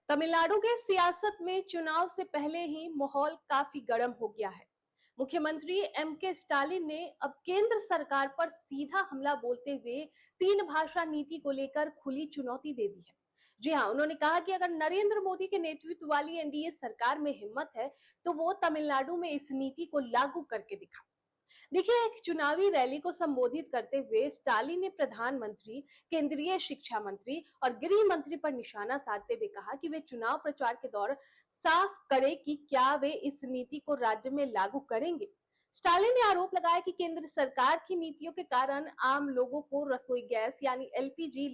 तमिलनाडु के सियासत में चुनाव से पहले ही माहौल काफी गर्म हो गया है। मुख्यमंत्री एम.के. स्टालिन ने अब केंद्र सरकार पर सीधा हमला बोलते हुए तीन भाषा नीति को लेकर खुली चुनौती दे दी है। जी हां, उन्होंने कहा कि अगर नरेंद्र मोदी के नेतृत्व वाली एनडीए सरकार में हिम्मत है, तो वो तमिलनाडु में इस नीति को लागू करके दिखा। देखिए, एक चुनावी रैली को संबोधित करते हुए स्टालिन ने प्रधानमंत्री, केंद्रीय शिक्षा मंत्री और गृह मंत्री पर निशाना साधते हुए कहा कि वे चुनाव प्रचार के दौर साफ करे कि क्या वे इस नीति को राज्य में लागू करेंगे। स्टालिन ने आरोप लगाया कि केंद्र सरकार की नीतियों के कारण आम लोगों को रसोई गैस यानी एलपीजी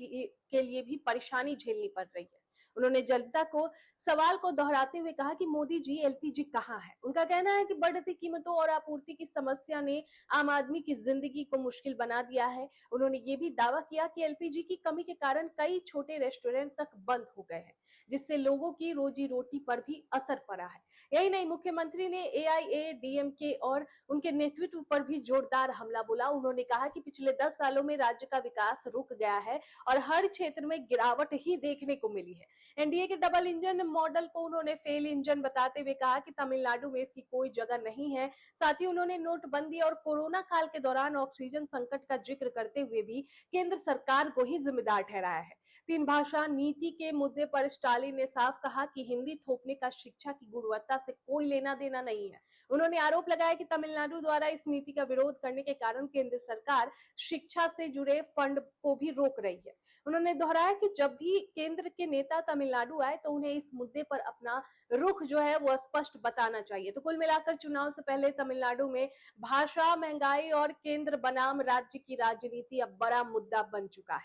के लिए भी परेशानी झेलनी पड़ रही है। उन्होंने जनता को सवाल को दोहराते हुए कहा कि मोदी जी एलपीजी कहां है। उनका कहना है कि बढ़ती कीमतों और आपूर्ति की समस्या ने आम आदमी की जिंदगी को मुश्किल बना दिया है। उन्होंने ये भी दावा किया कि एलपीजी की कमी के कारण कई छोटे रेस्टोरेंट तक बंद हो गए हैं, जिससे लोगों की रोजी रोटी पर भी असर पड़ा है। यही नहीं, मुख्यमंत्री ने एआईएडीएमके और उनके नेतृत्व पर भी जोरदार हमला बोला। उन्होंने कहा कि पिछले 10 सालों में राज्य का विकास रुक गया है और हर क्षेत्र में गिरावट ही देखने को मिली है। एनडीए के डबल इंजन मॉडल को उन्होंने फेल इंजन बताते हुए कहा कि तमिलनाडु में इसकी कोई जगह नहीं है। साथ ही उन्होंने नोटबंदी और कोरोना काल के दौरान ऑक्सीजन संकट का जिक्र करते हुए भी केंद्र सरकार को ही जिम्मेदार ठहराया है। तीन भाषा नीति के मुद्दे पर स्टालिन ने साफ कहा कि हिंदी थोपने का शिक्षा की गुणवत्ता से कोई लेना देना नहीं है। उन्होंने आरोप लगाया कि तमिलनाडु द्वारा इस नीति का विरोध करने के कारण केंद्र सरकार शिक्षा से जुड़े फंड को भी रोक रही है। उन्होंने दोहराया कि जब भी केंद्र के नेता तमिलनाडु आए तो उन्हें इस मुद्दे पर अपना रुख जो है वो स्पष्ट बताना चाहिए। तो कुल मिलाकर चुनाव से पहले तमिलनाडु में भाषा, महंगाई और केंद्र बनाम राज्य की राजनीति अब बड़ा मुद्दा बन चुका है।